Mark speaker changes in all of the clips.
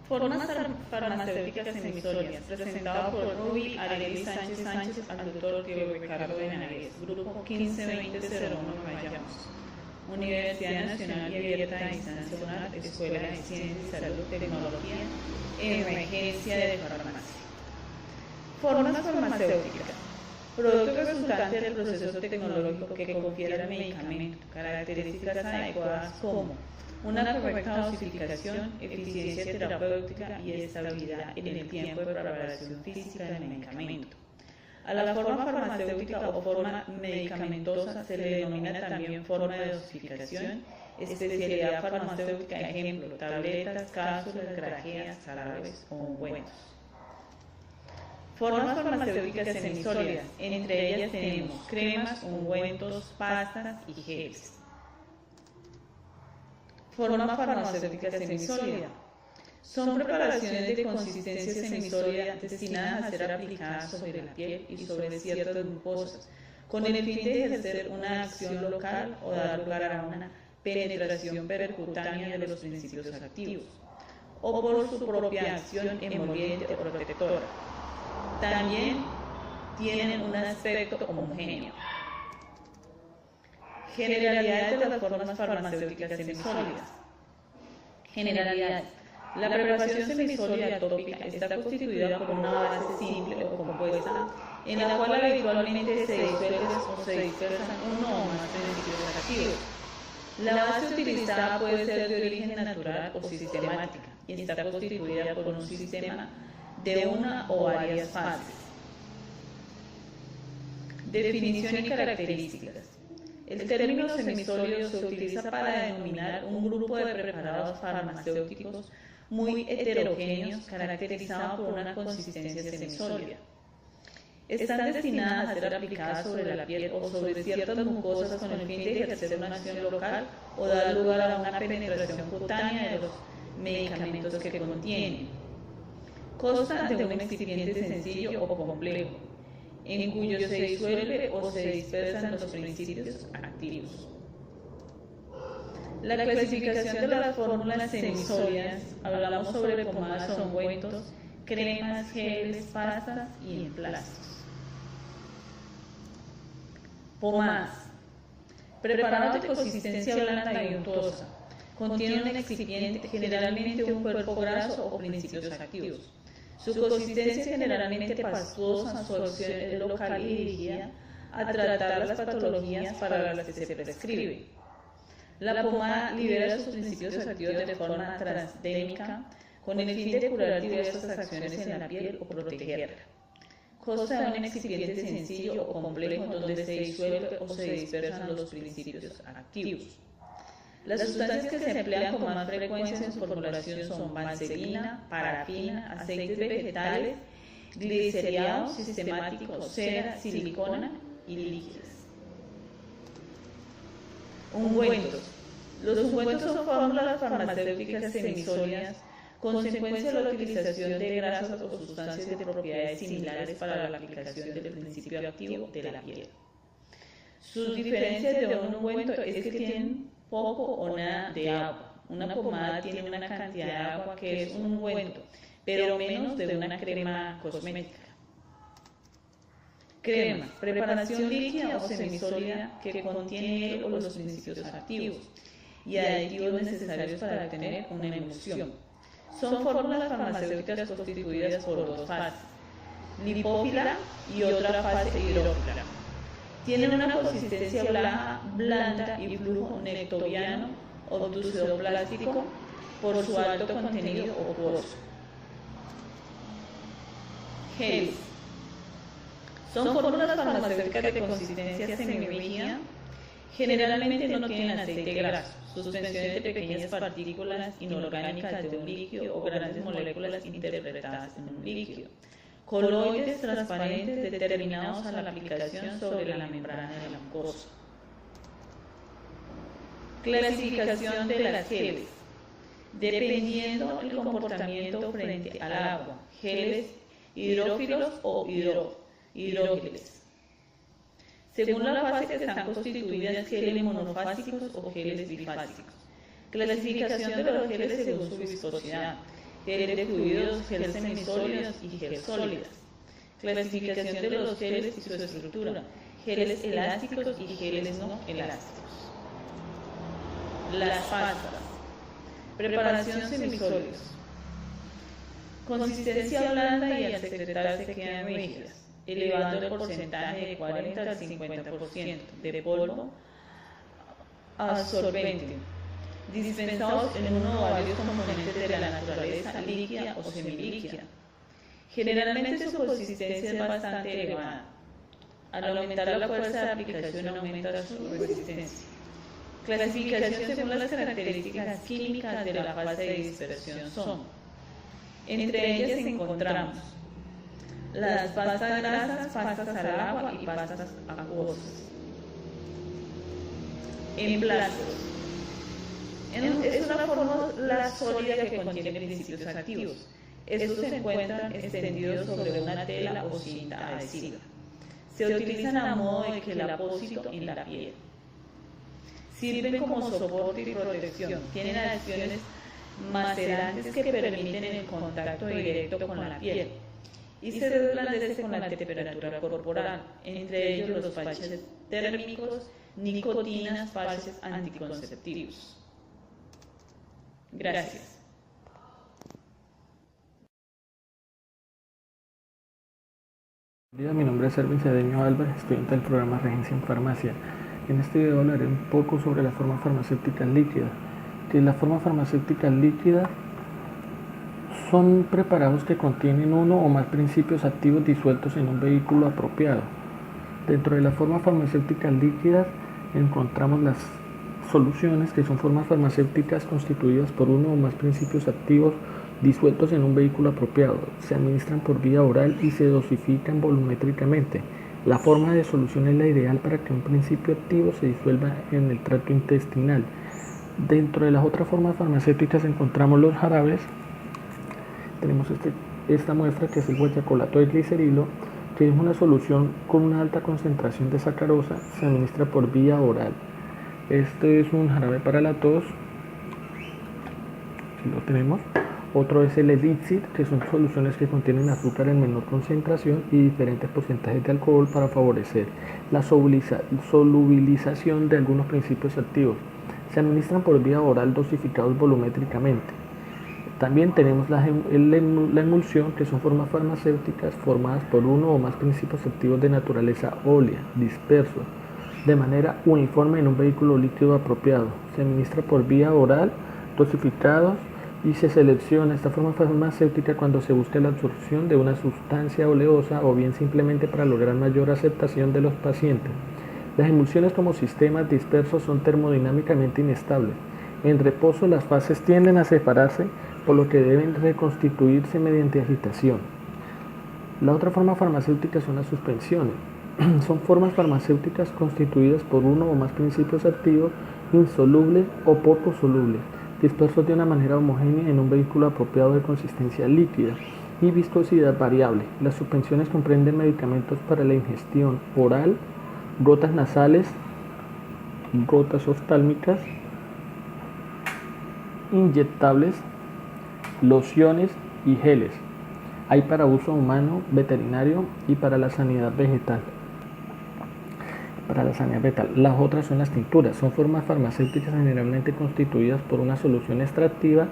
Speaker 1: Formas farmacéuticas semisólidas, presentado por Ruby Arely Sánchez Sánchez al doctor Diego Ricardo Benavides, Grupo 152001 Mayamos, Universidad Nacional y Abierta de Distancia UNAD, Escuela de Ciencias y Salud, Tecnología, Emergencia de Farmacia. Formas farmacéuticas. Producto resultante del proceso tecnológico que confiere al medicamento características adecuadas como una correcta dosificación, eficiencia terapéutica y estabilidad en el tiempo de preparación física del medicamento. A la forma farmacéutica o forma medicamentosa se le denomina también forma de dosificación, especialidad farmacéutica, ejemplo, tabletas, cápsulas, grajeas, jarabes o ungüentos. Formas farmacéuticas semisólidas, entre ellas tenemos cremas, ungüentos, pastas y geles. Forma farmacéutica semisólida. Son preparaciones de consistencia semisólida destinadas a ser aplicadas sobre la piel y sobre ciertas mucosas, con el fin de ejercer una acción local o dar lugar a una penetración percutánea de los principios activos, o por su propia acción emoliente o protectora. También tienen un aspecto homogéneo. Generalidades de las formas farmacéuticas semisólidas. Generalidades. La preparación semisólida tópica está constituida por una base simple o compuesta en la cual habitualmente se disuelven o se dispersan uno o más principios activos. La base utilizada puede ser de origen natural o sistemática y está constituida por un sistema de una o varias fases. Definición y características. El término semisólido se utiliza para denominar un grupo de preparados farmacéuticos muy heterogéneos caracterizados por una consistencia semisólida. Están destinadas a ser aplicadas sobre la piel o sobre ciertas mucosas con el fin de ejercer una acción local o dar lugar a una penetración cutánea de los medicamentos que contienen. Consta de un excipiente sencillo o complejo, en cuyo se disuelve o se dispersan los principios activos. La clasificación de las fórmulas semisólidas, hablamos sobre pomadas o ungüentos, cremas, geles, pastas y emplastos. Pomadas. Preparados de consistencia blanda y untuosa. Contienen un excipiente, generalmente un cuerpo graso o principios activos. Su consistencia es generalmente pastosa, su acción es local y dirigida a tratar las patologías para las que se prescribe. La pomada libera sus principios activos de forma transdérmica con el fin de curar diversas acciones en la piel o protegerla. Consta de un excipiente sencillo o complejo donde se disuelve o se dispersan los principios activos. Las sustancias que se emplean con más frecuencia en su formulación son vaselina, parafina, aceites vegetales, gliceriados sistemáticos, cera, silicona y líquidos. Ungüentos. Los ungüentos son fórmulas farmacéuticas semisólidas consecuencia de la utilización de grasas o sustancias de propiedades similares para la aplicación del principio activo de la piel. Sus diferencias de un ungüento es que tienen poco o nada de agua. Una pomada tiene una cantidad de agua que es un ungüento, pero menos de una crema cosmética. Crema, preparación líquida o semisólida que contiene él o los principios activos y aditivos necesarios para obtener una emulsión. Son fórmulas farmacéuticas constituidas por dos fases, lipófila y otra fase hidrófila. Tienen una consistencia blanda y flujo nectoviano o dulceoplástico por su alto contenido acuoso. Geles. Son fórmulas farmacéuticas de consistencia semirígida, generalmente no tienen aceite graso, suspensiones de pequeñas partículas inorgánicas de un líquido o grandes moléculas interpretadas en un líquido. Coloides transparentes determinados a la aplicación sobre la membrana de la mucosa. Clasificación de las geles. Dependiendo del comportamiento frente al agua, geles hidrófilos o hidrógeles. Según la fase están constituidas geles monofásicos o geles bifásicos. Clasificación de los geles según su viscosidad. gel de fluidos, gel semisólidos y gel sólidas. Clasificación de los geles y su estructura, geles elásticos y geles no elásticos. Las pastas. Preparación semisólidos. Consistencia blanda y al secretarse quedan rígidas, elevando el porcentaje de 40 al 50% de polvo a solvente, dispensados en uno o varios componentes de la naturaleza líquida o semilíquida. Generalmente su consistencia es bastante elevada. Al aumentar la fuerza de aplicación aumenta su resistencia. Clasificación según las características químicas de la fase de dispersión son: entre ellas encontramos las pastas grasas, pastas al agua y pastas acuosas. Emplazos. Es una fórmula sólida que contiene principios activos. Estos se encuentran extendidos sobre una tela o cinta adhesiva. Se utilizan a modo de quelapósito en la piel. Sirven como soporte y protección. Tienen acciones macerantes que permiten el contacto directo con la piel y se desvanecen con la temperatura corporal, entre ellos los parches térmicos, nicotinas, parches anticonceptivos. Gracias.
Speaker 2: Mi nombre es Erwin Cedeño Álvarez, estudiante del programa Regencia en Farmacia. En este video hablaré un poco sobre las formas farmacéuticas líquidas. Las formas farmacéuticas líquidas son preparados que contienen uno o más principios activos disueltos en un vehículo apropiado. Dentro de las formas farmacéuticas líquidas encontramos las soluciones, que son formas farmacéuticas constituidas por uno o más principios activos disueltos en un vehículo apropiado. Se administran por vía oral y se dosifican volumétricamente. La forma de solución es la ideal para que un principio activo se disuelva en el tracto intestinal. Dentro de las otras formas farmacéuticas encontramos los jarabes. Tenemos esta muestra, que es el guayacolato de glicerilo, que es una solución con una alta concentración de sacarosa. Se administra por vía oral. Este es un jarabe para la tos. Aquí lo tenemos. Otro es el Elixir, que son soluciones que contienen azúcar en menor concentración y diferentes porcentajes de alcohol para favorecer la solubilización de algunos principios activos. Se administran por vía oral dosificados volumétricamente. También tenemos la emulsión, que son formas farmacéuticas formadas por uno o más principios activos de naturaleza ósea, dispersos, de manera uniforme en un vehículo líquido apropiado. Se administra por vía oral, dosificados, y se selecciona esta forma farmacéutica cuando se busca la absorción de una sustancia oleosa o bien simplemente para lograr mayor aceptación de los pacientes. Las emulsiones como sistemas dispersos son termodinámicamente inestables. En reposo las fases tienden a separarse, por lo que deben reconstituirse mediante agitación. La otra forma farmacéutica son las suspensiones. Son formas farmacéuticas constituidas por uno o más principios activos insolubles o poco solubles, dispersos de una manera homogénea en un vehículo apropiado de consistencia líquida y viscosidad variable. Las suspensiones comprenden medicamentos para la ingestión oral, gotas nasales, gotas oftálmicas, inyectables, lociones y geles. Hay para uso humano, veterinario y para la sanidad vegetal. Las otras son las tinturas. Son formas farmacéuticas generalmente constituidas por una solución extractiva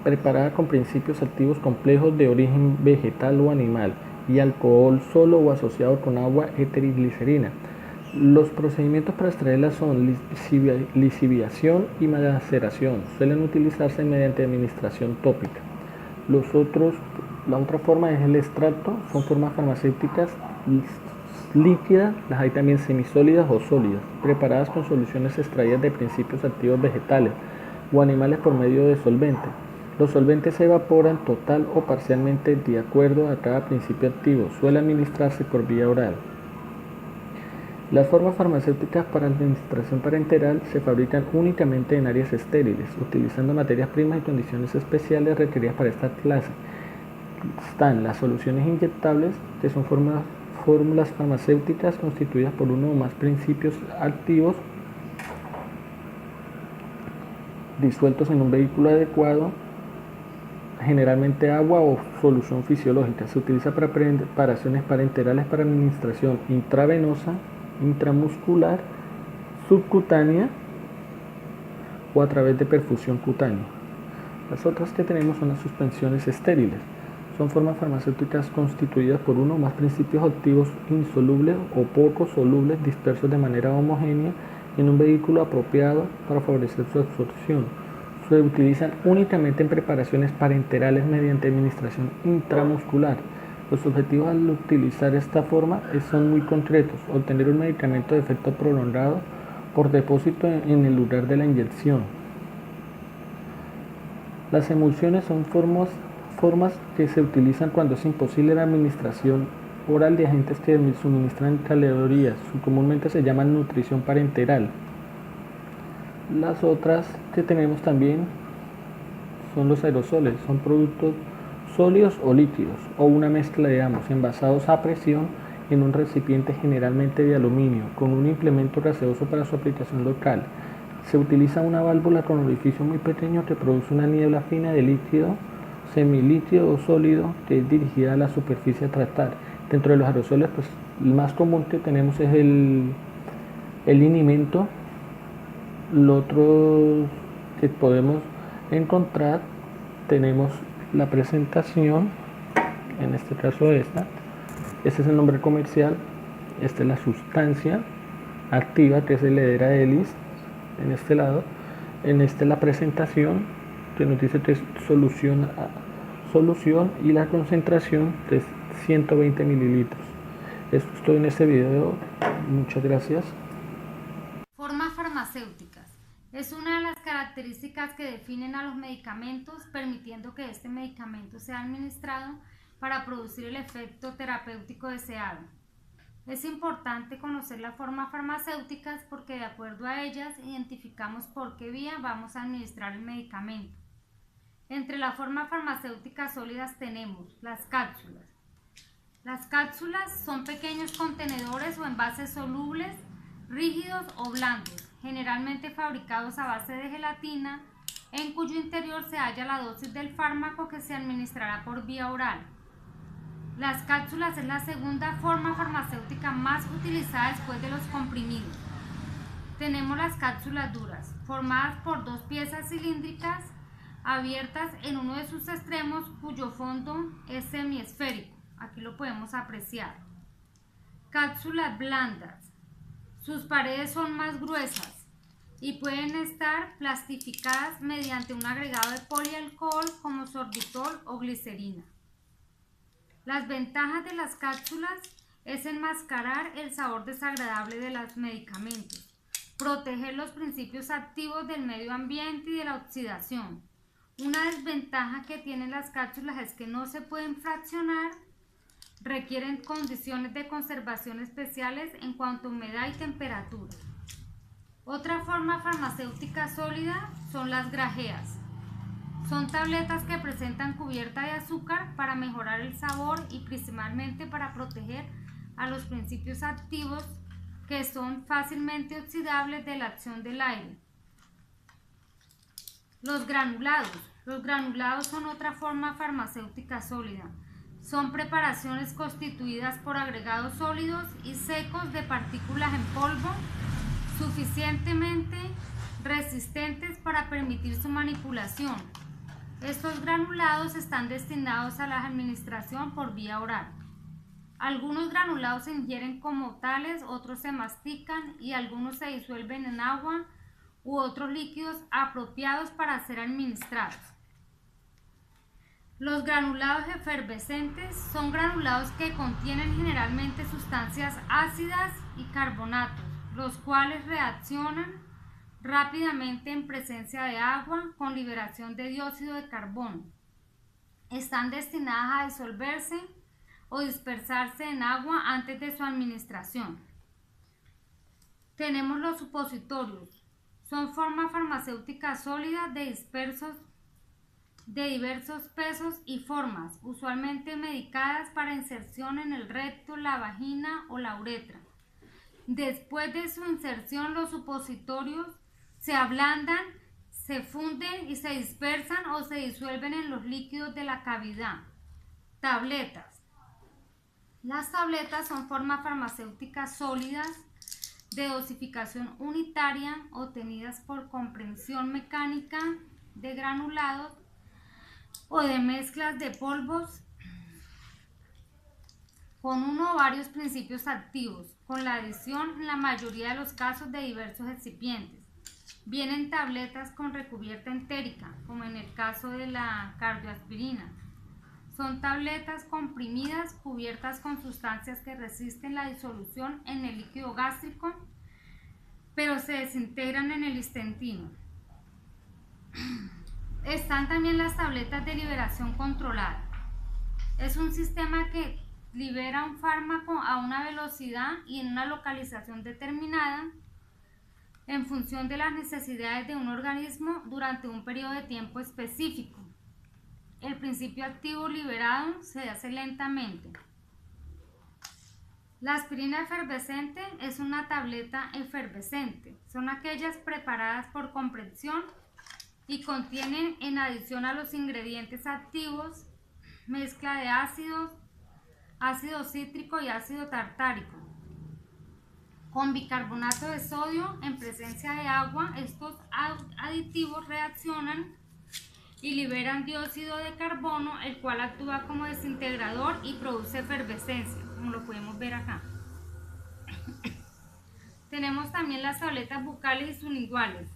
Speaker 2: preparada con principios activos complejos de origen vegetal o animal y alcohol solo o asociado con agua, éter y glicerina. Los procedimientos para extraerlas son lisiviación y maceración. Suelen utilizarse mediante administración tópica. La otra forma es el extracto. Son formas farmacéuticas líquidas, las hay también semisólidas o sólidas, preparadas con soluciones extraídas de principios activos vegetales o animales por medio de solventes. Los solventes se evaporan total o parcialmente de acuerdo a cada principio activo. Suele administrarse por vía oral. Las formas farmacéuticas para administración parenteral se fabrican únicamente en áreas estériles, utilizando materias primas y condiciones especiales requeridas para esta clase. Están las soluciones inyectables, que son fórmulas farmacéuticas constituidas por uno o más principios activos disueltos en un vehículo adecuado generalmente agua o solución fisiológica. Se utiliza para preparaciones parenterales para administración intravenosa, intramuscular, subcutánea o a través de perfusión cutánea. Las otras que tenemos son las suspensiones estériles. Son formas farmacéuticas constituidas por uno o más principios activos insolubles o poco solubles dispersos de manera homogénea en un vehículo apropiado para favorecer su absorción. Se utilizan únicamente en preparaciones parenterales mediante administración intramuscular. Los objetivos al utilizar esta forma son muy concretos: obtener un medicamento de efecto prolongado por depósito en el lugar de la inyección. Las emulsiones son formas que se utilizan cuando es imposible la administración oral de agentes que suministran calorías. Comúnmente se llaman nutrición parenteral. Las otras que tenemos también son los aerosoles. Son productos sólidos o líquidos o una mezcla de ambos, envasados a presión en un recipiente generalmente de aluminio con un implemento gaseoso para su aplicación local. Se utiliza una válvula con orificio muy pequeño que produce una niebla fina de líquido, semilíquido o sólido que es dirigida a la superficie a tratar. Dentro de los aerosoles, pues el más común que tenemos es el linimento. Lo otro que podemos encontrar, tenemos la presentación, en este caso esta. Este es el nombre comercial. Esta es la sustancia activa, que es el Edera-Ellis, en este lado. En este la presentación, que nos dice que es solución y la concentración es 120 mililitros. Esto es todo en este video. Muchas gracias.
Speaker 3: Formas farmacéuticas. Es una de las características que definen a los medicamentos, permitiendo que este medicamento sea administrado para producir el efecto terapéutico deseado. Es importante conocer las formas farmacéuticas porque de acuerdo a ellas identificamos por qué vía vamos a administrar el medicamento. Entre las formas farmacéuticas sólidas tenemos las cápsulas. Las cápsulas son pequeños contenedores o envases solubles, rígidos o blandos, generalmente fabricados a base de gelatina, en cuyo interior se halla la dosis del fármaco que se administrará por vía oral. Las cápsulas es la segunda forma farmacéutica más utilizada después de los comprimidos. Tenemos las cápsulas duras, formadas por dos piezas cilíndricas abiertas en uno de sus extremos, cuyo fondo es semiesférico. Aquí lo podemos apreciar. Cápsulas blandas. Sus paredes son más gruesas y pueden estar plastificadas mediante un agregado de polialcohol como sorbitol o glicerina. Las ventajas de las cápsulas es enmascarar el sabor desagradable de los medicamentos, proteger los principios activos del medio ambiente y de la oxidación. Una desventaja que tienen las cápsulas es que no se pueden fraccionar, requieren condiciones de conservación especiales en cuanto a humedad y temperatura. Otra forma farmacéutica sólida son las grajeas. Son tabletas que presentan cubierta de azúcar para mejorar el sabor y principalmente para proteger a los principios activos que son fácilmente oxidables de la acción del aire. Los granulados. Los granulados son otra forma farmacéutica sólida. Son preparaciones constituidas por agregados sólidos y secos de partículas en polvo suficientemente resistentes para permitir su manipulación. Estos granulados están destinados a la administración por vía oral. Algunos granulados se ingieren como tales, otros se mastican y algunos se disuelven en agua u otros líquidos apropiados para ser administrados. Los granulados efervescentes son granulados que contienen generalmente sustancias ácidas y carbonatos, los cuales reaccionan rápidamente en presencia de agua con liberación de dióxido de carbono. Están destinadas a disolverse o dispersarse en agua antes de su administración. Tenemos los supositorios. Son formas farmacéuticas sólidas de diversos pesos y formas, usualmente medicadas para inserción en el recto, la vagina o la uretra. Después de su inserción, los supositorios se ablandan, se funden y se dispersan o se disuelven en los líquidos de la cavidad. Tabletas. Las tabletas son formas farmacéuticas sólidas de dosificación unitaria obtenidas por comprensión mecánica de granulados o de mezclas de polvos con uno o varios principios activos, con la adición en la mayoría de los casos de diversos excipientes. Vienen tabletas con recubierta entérica, como en el caso de la cardioaspirina. Son tabletas comprimidas cubiertas con sustancias que resisten la disolución en el líquido gástrico, pero se desintegran en el intestino. Están también las tabletas de liberación controlada. Es un sistema que libera un fármaco a una velocidad y en una localización determinada en función de las necesidades de un organismo durante un periodo de tiempo específico. El principio activo liberado se hace lentamente. La aspirina efervescente es una tableta efervescente. Son aquellas preparadas por compresión y contienen, en adición a los ingredientes activos, mezcla de ácidos, ácido cítrico y ácido tartárico. Con bicarbonato de sodio en presencia de agua, estos aditivos reaccionan y liberan dióxido de carbono, el cual actúa como desintegrador y produce efervescencia, como lo podemos ver acá. Tenemos también las tabletas bucales y sublinguales.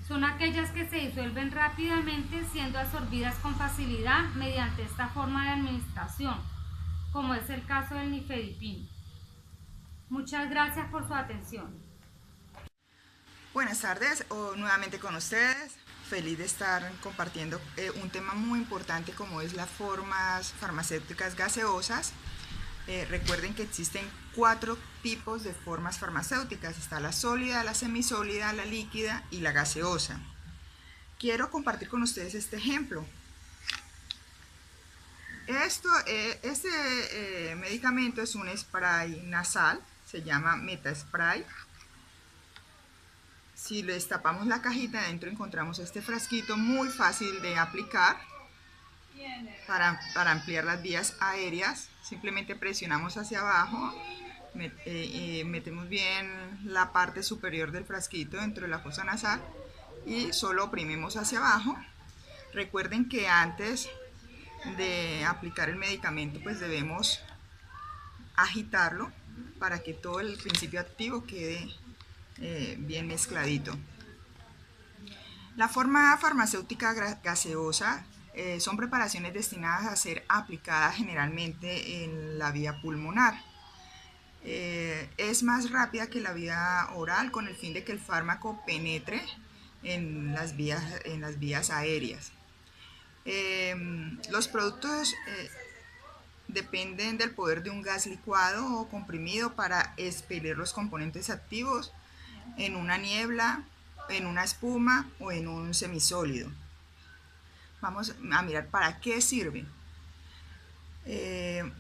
Speaker 3: Son aquellas que se disuelven rápidamente, siendo absorbidas con facilidad mediante esta forma de administración, como es el caso del nifedipino. Muchas gracias por su atención.
Speaker 4: Buenas tardes, nuevamente con ustedes. Feliz de estar compartiendo un tema muy importante como es las formas farmacéuticas gaseosas. Recuerden que existen 4 tipos de formas farmacéuticas. Está la sólida, la semisólida, la líquida y la gaseosa. Quiero compartir con ustedes este ejemplo. Este medicamento es un spray nasal, se llama Metaspray. Si le destapamos la cajita, adentro encontramos este frasquito muy fácil de aplicar para ampliar las vías aéreas. Simplemente presionamos hacia abajo, metemos bien la parte superior del frasquito dentro de la fosa nasal y solo oprimimos hacia abajo. Recuerden que antes de aplicar el medicamento pues debemos agitarlo para que todo el principio activo quede bien mezcladito. La forma farmacéutica gaseosa son preparaciones destinadas a ser aplicadas generalmente en la vía pulmonar. Es más rápida que la vía oral con el fin de que el fármaco penetre en las vías aéreas. Los productos dependen del poder de un gas licuado o comprimido para expeler los componentes activos en una niebla, en una espuma o en un semisólido. Vamos a mirar para qué sirven.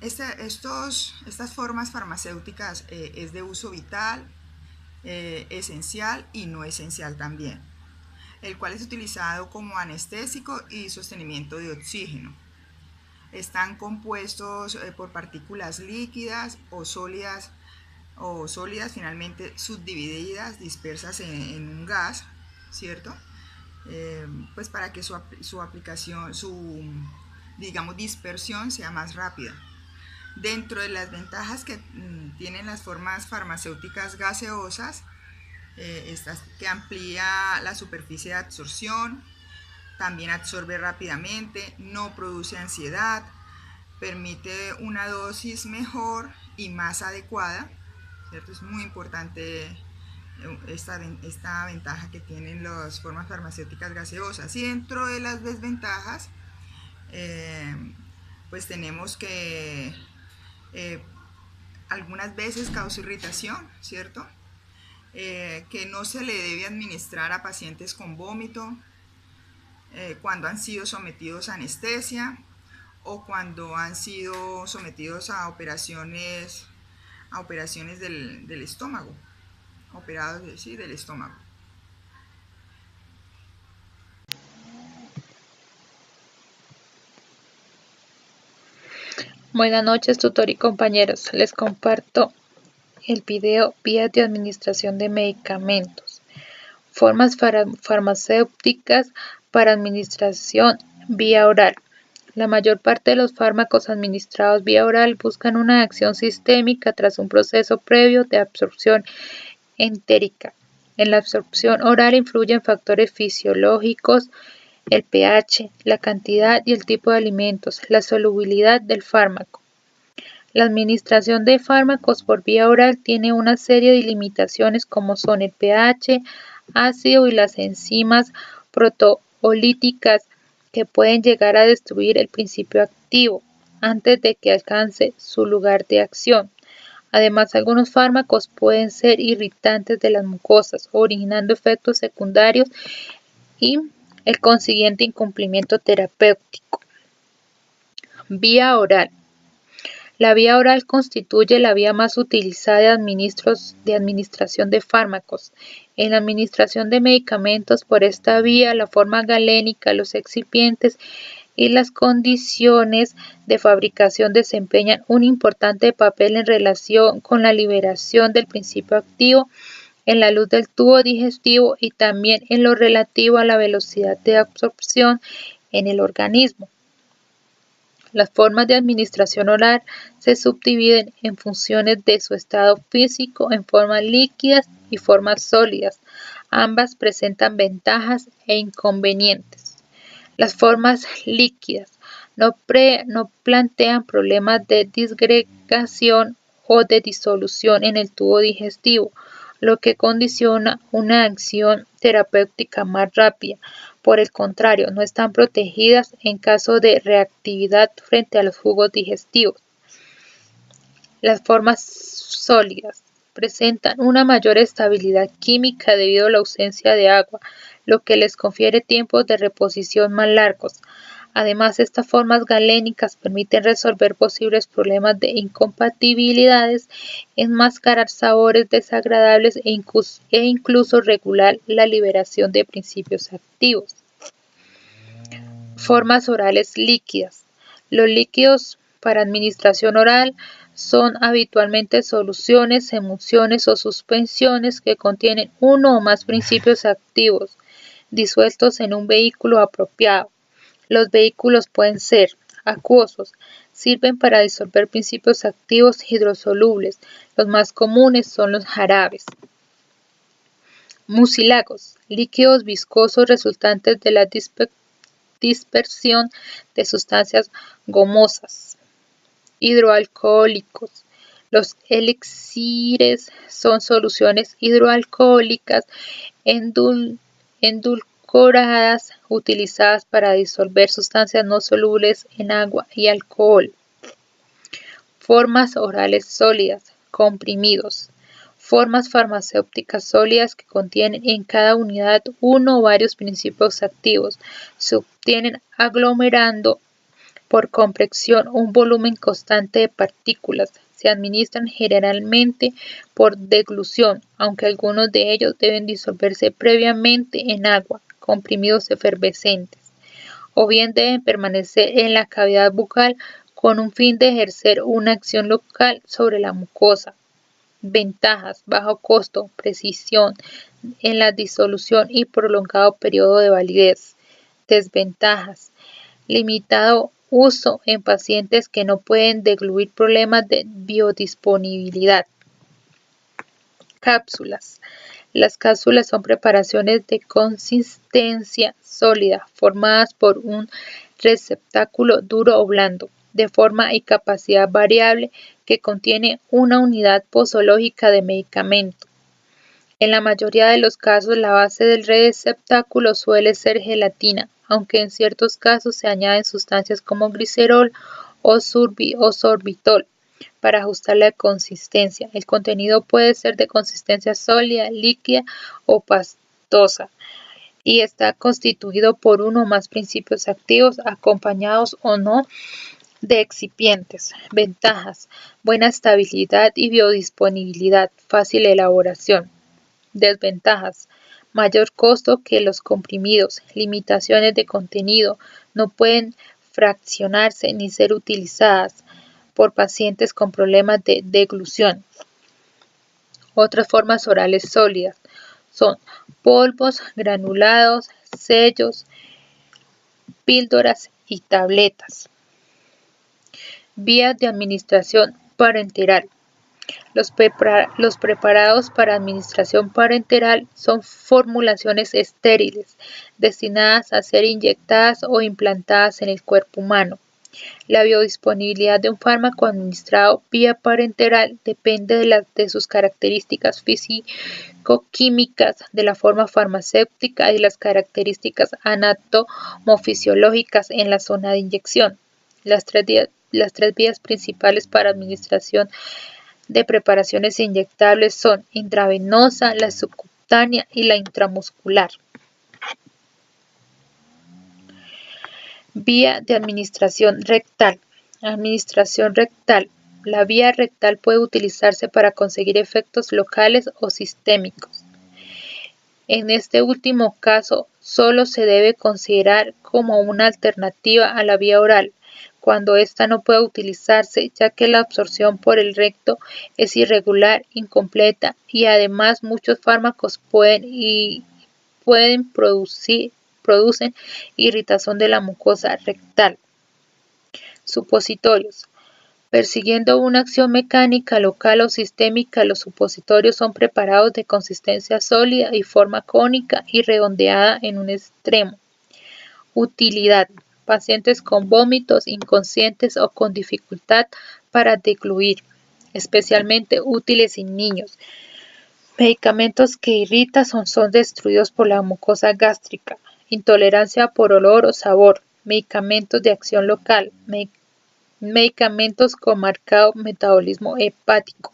Speaker 4: Estas formas farmacéuticas es de uso vital, esencial y no esencial también, el cual es utilizado como anestésico y sostenimiento de oxígeno. Están compuestos por partículas líquidas o sólidas finalmente subdivididas, dispersas en un gas, ¿cierto? Pues para que su aplicación, digamos, dispersión sea más rápida. Dentro de las ventajas que tienen las formas farmacéuticas gaseosas, que amplía la superficie de absorción, también absorbe rápidamente, no produce ansiedad, permite una dosis mejor y más adecuada, ¿cierto? Es muy importante esta ventaja que tienen las formas farmacéuticas gaseosas. Y dentro de las desventajas, pues tenemos que algunas veces causa irritación, ¿cierto? Que no se le debe administrar a pacientes con vómito, cuando han sido sometidos a anestesia o cuando han sido sometidos a operaciones del estómago, operados del estómago.
Speaker 5: Buenas noches, tutor y compañeros. Les comparto el video Vías de administración de medicamentos. Formas farmacéuticas para administración vía oral. La mayor parte de los fármacos administrados vía oral buscan una acción sistémica tras un proceso previo de absorción entérica. En la absorción oral influyen factores fisiológicos, el pH, la cantidad y el tipo de alimentos, la solubilidad del fármaco. La administración de fármacos por vía oral tiene una serie de limitaciones como son el pH ácido y las enzimas proteolíticas que pueden llegar a destruir el principio activo antes de que alcance su lugar de acción. Además, algunos fármacos pueden ser irritantes de las mucosas, originando efectos secundarios y el consiguiente incumplimiento terapéutico. Vía oral. La vía oral constituye la vía más utilizada de administración de fármacos. En la administración de medicamentos por esta vía, la forma galénica, los excipientes y las condiciones de fabricación desempeñan un importante papel en relación con la liberación del principio activo en la luz del tubo digestivo y también en lo relativo a la velocidad de absorción en el organismo. Las formas de administración oral se subdividen en funciones de su estado físico en formas líquidas y formas sólidas. Ambas presentan ventajas e inconvenientes. Las formas líquidas no plantean problemas de disgregación o de disolución en el tubo digestivo, lo que condiciona una acción terapéutica más rápida. Por el contrario, no están protegidas en caso de reactividad frente a los jugos digestivos. Las formas sólidas presentan una mayor estabilidad química debido a la ausencia de agua, lo que les confiere tiempos de reposición más largos. Además, estas formas galénicas permiten resolver posibles problemas de incompatibilidades, enmascarar sabores desagradables e incluso regular la liberación de principios activos. Formas orales líquidas. Los líquidos para administración oral son habitualmente soluciones, emulsiones o suspensiones que contienen uno o más principios activos disueltos en un vehículo apropiado. Los vehículos pueden ser acuosos, sirven para disolver principios activos hidrosolubles. Los más comunes son los jarabes. Mucílagos, líquidos viscosos resultantes de la dispersión de sustancias gomosas. Hidroalcohólicos. Los elixires son soluciones hidroalcohólicas endulcoradas utilizadas para disolver sustancias no solubles en agua y alcohol. Formas orales sólidas, comprimidos. Formas farmacéuticas sólidas que contienen en cada unidad uno o varios principios activos. Se obtienen aglomerando por compresión un volumen constante de partículas. Se administran generalmente por deglución, aunque algunos de ellos deben disolverse previamente en agua, comprimidos efervescentes, o bien deben permanecer en la cavidad bucal con un fin de ejercer una acción local sobre la mucosa. Ventajas: bajo costo, precisión en la disolución y prolongado periodo de validez. Desventajas: limitado uso en pacientes que no pueden degluir, problemas de biodisponibilidad. Cápsulas. Las cápsulas son preparaciones de consistencia sólida formadas por un receptáculo duro o blando, de forma y capacidad variable, que contiene una unidad posológica de medicamento. En la mayoría de los casos, la base del receptáculo suele ser gelatina, aunque en ciertos casos se añaden sustancias como glicerol o sorbitol para ajustar la consistencia. El contenido puede ser de consistencia sólida, líquida o pastosa y está constituido por uno o más principios activos, acompañados o no de excipientes. Ventajas: buena estabilidad y biodisponibilidad, fácil elaboración. Desventajas: mayor costo que los comprimidos, limitaciones de contenido, no pueden fraccionarse ni ser utilizadas, por pacientes con problemas de deglución. Otras formas orales sólidas son polvos, granulados, sellos, píldoras y tabletas. Vías de administración parenteral. Los preparados para administración parenteral son formulaciones estériles destinadas a ser inyectadas o implantadas en el cuerpo humano. La biodisponibilidad de un fármaco administrado vía parenteral depende de sus características físico-químicas, de la forma farmacéutica y de las características anatomofisiológicas en la zona de inyección. Las tres vías principales para administración de preparaciones inyectables son intravenosa, la subcutánea y la intramuscular. Vía de administración rectal. Administración rectal. La vía rectal puede utilizarse para conseguir efectos locales o sistémicos. En este último caso, solo se debe considerar como una alternativa a la vía oral, cuando ésta no puede utilizarse, ya que la absorción por el recto es irregular, incompleta y además muchos fármacos producen irritación de la mucosa rectal. Supositorios. Persiguiendo una acción mecánica local o sistémica, los supositorios son preparados de consistencia sólida y forma cónica y redondeada en un extremo. Utilidad. Pacientes con vómitos, inconscientes o con dificultad para degluir, especialmente útiles en niños. Medicamentos que irritan son destruidos por la mucosa gástrica. Intolerancia por olor o sabor. Medicamentos de acción local. Medicamentos con marcado metabolismo hepático.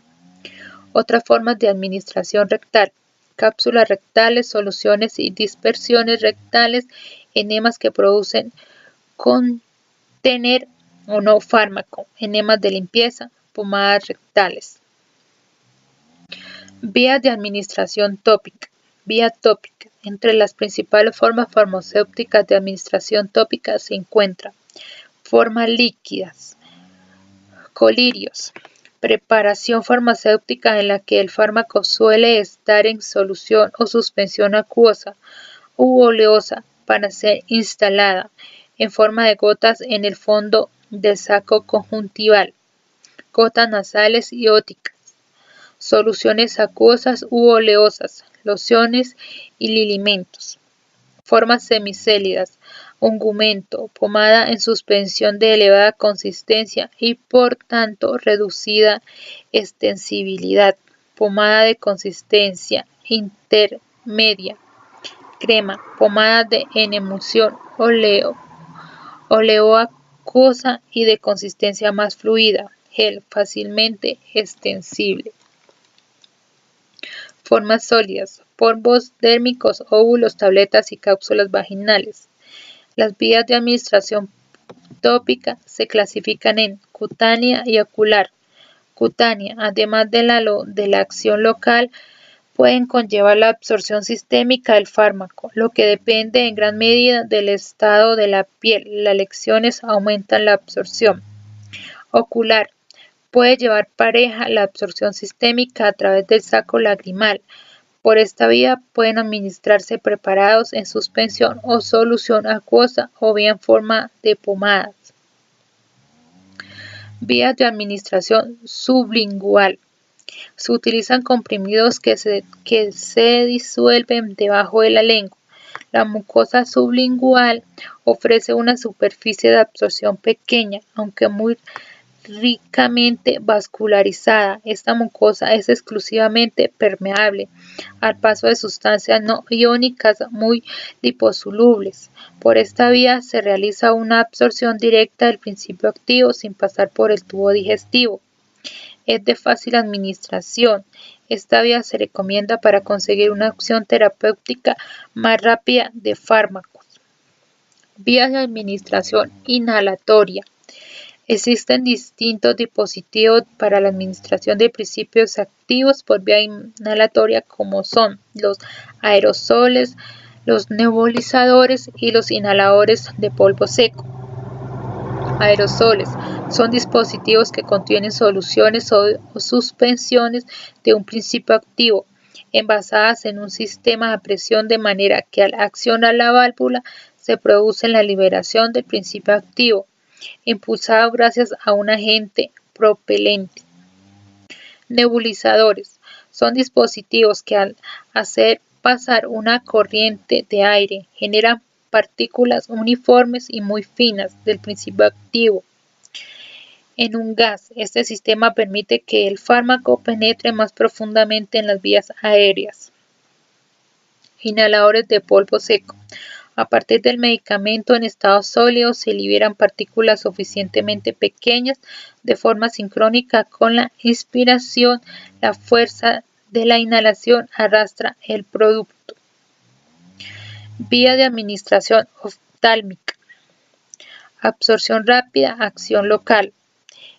Speaker 5: Otras formas de administración rectal. Cápsulas rectales, soluciones y dispersiones rectales, enemas que producen contener o no fármaco, enemas de limpieza, pomadas rectales. Vías de administración tópica. Vía tópica. Entre las principales formas farmacéuticas de administración tópica se encuentran formas líquidas, colirios, preparación farmacéutica en la que el fármaco suele estar en solución o suspensión acuosa u oleosa para ser instalada en forma de gotas en el fondo del saco conjuntival, gotas nasales y óticas, soluciones acuosas u oleosas, lociones y lilimentos. Formas semicélidas, ungüento, pomada en suspensión de elevada consistencia y por tanto reducida extensibilidad, pomada de consistencia intermedia, crema, pomada en emulsión, oleoacuosa y de consistencia más fluida, gel fácilmente extensible. Formas sólidas, polvos dérmicos, óvulos, tabletas y cápsulas vaginales. Las vías de administración tópica se clasifican en cutánea y ocular. Cutánea, además de la acción local, pueden conllevar la absorción sistémica del fármaco, lo que depende en gran medida del estado de la piel. Las lesiones aumentan la absorción. Ocular. Puede llevar pareja la absorción sistémica a través del saco lagrimal. Por esta vía pueden administrarse preparados en suspensión o solución acuosa o bien en forma de pomadas. Vías de administración sublingual. Se utilizan comprimidos que se disuelven debajo de la lengua. La mucosa sublingual ofrece una superficie de absorción pequeña, aunque muy ricamente vascularizada. Esta mucosa es exclusivamente permeable al paso de sustancias no iónicas muy liposolubles. Por esta vía se realiza una absorción directa del principio activo sin pasar por el tubo digestivo. Es de fácil administración. Esta vía se recomienda para conseguir una acción terapéutica más rápida de fármacos. Vías de administración inhalatoria. Existen distintos dispositivos para la administración de principios activos por vía inhalatoria, como son los aerosoles, los nebulizadores y los inhaladores de polvo seco. Aerosoles son dispositivos que contienen soluciones o suspensiones de un principio activo envasadas en un sistema a presión de manera que al accionar la válvula se produce la liberación del principio activo, impulsado gracias a un agente propelente. Nebulizadores son dispositivos que al hacer pasar una corriente de aire generan partículas uniformes y muy finas del principio activo en un gas. Este sistema permite que el fármaco penetre más profundamente en las vías aéreas. Inhaladores de polvo seco. A partir del medicamento en estado sólido se liberan partículas suficientemente pequeñas de forma sincrónica con la inspiración. La fuerza de la inhalación arrastra el producto. Vía de administración oftálmica. Absorción rápida, acción local.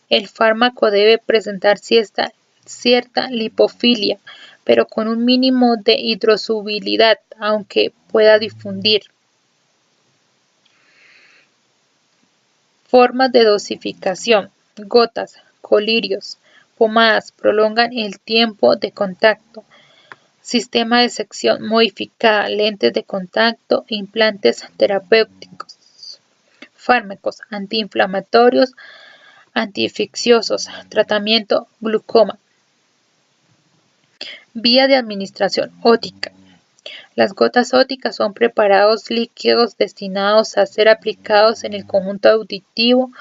Speaker 5: El fármaco debe presentar cierta lipofilia, pero con un mínimo de hidrosolubilidad, aunque pueda difundir. Formas de dosificación. Gotas, colirios, pomadas prolongan el tiempo de contacto. Sistema de sección modificada, lentes de contacto, implantes terapéuticos. Fármacos antiinflamatorios, antiinfecciosos, tratamiento glaucoma. Vía de administración ótica. Las gotas óticas son preparados líquidos destinados a ser aplicados en el conjunto auditivo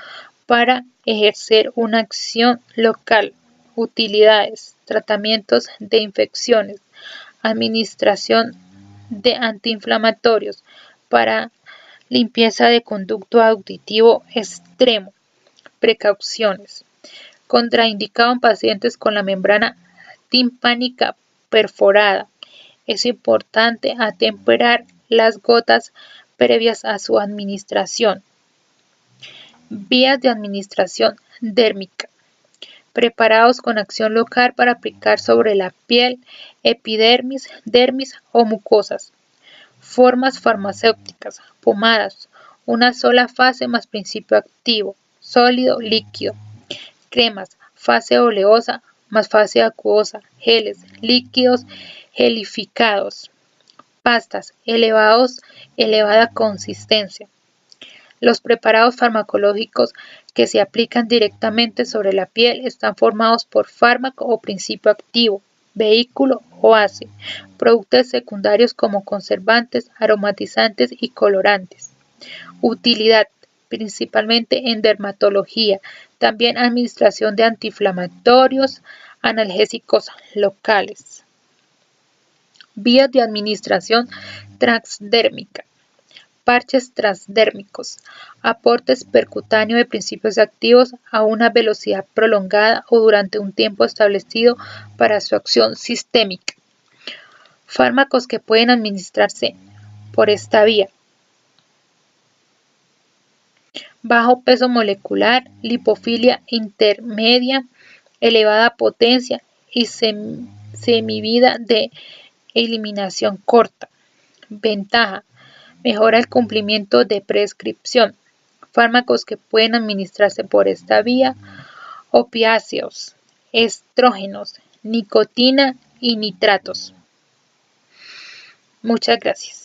Speaker 5: para ejercer una acción local. Utilidades: tratamientos de infecciones, administración de antiinflamatorios, para limpieza de conducto auditivo extremo. Precauciones: contraindicado en pacientes con la membrana timpánica perforada. Es importante atemperar las gotas previas a su administración. Vías de administración dérmica. Preparados con acción local para aplicar sobre la piel, epidermis, dermis o mucosas. Formas farmacéuticas. Pomadas. Una sola fase más principio activo. Sólido, líquido. Cremas. Fase oleosa más fase acuosa. Geles. Líquidos gelificados. Pastas. Elevada consistencia. Los preparados farmacológicos que se aplican directamente sobre la piel están formados por fármaco o principio activo, vehículo o base, productos secundarios como conservantes, aromatizantes y colorantes. Utilidad: principalmente en dermatología, también administración de antiinflamatorios, analgésicos locales. Vías de administración transdérmica. Parches transdérmicos. Aportes percutáneo de principios activos a una velocidad prolongada o durante un tiempo establecido para su acción sistémica. Fármacos que pueden administrarse por esta vía. Bajo peso molecular, lipofilia intermedia, elevada potencia y semivida de eliminación corta. Ventaja: mejora el cumplimiento de prescripción. Fármacos que pueden administrarse por esta vía: opiáceos, estrógenos, nicotina y nitratos. Muchas gracias.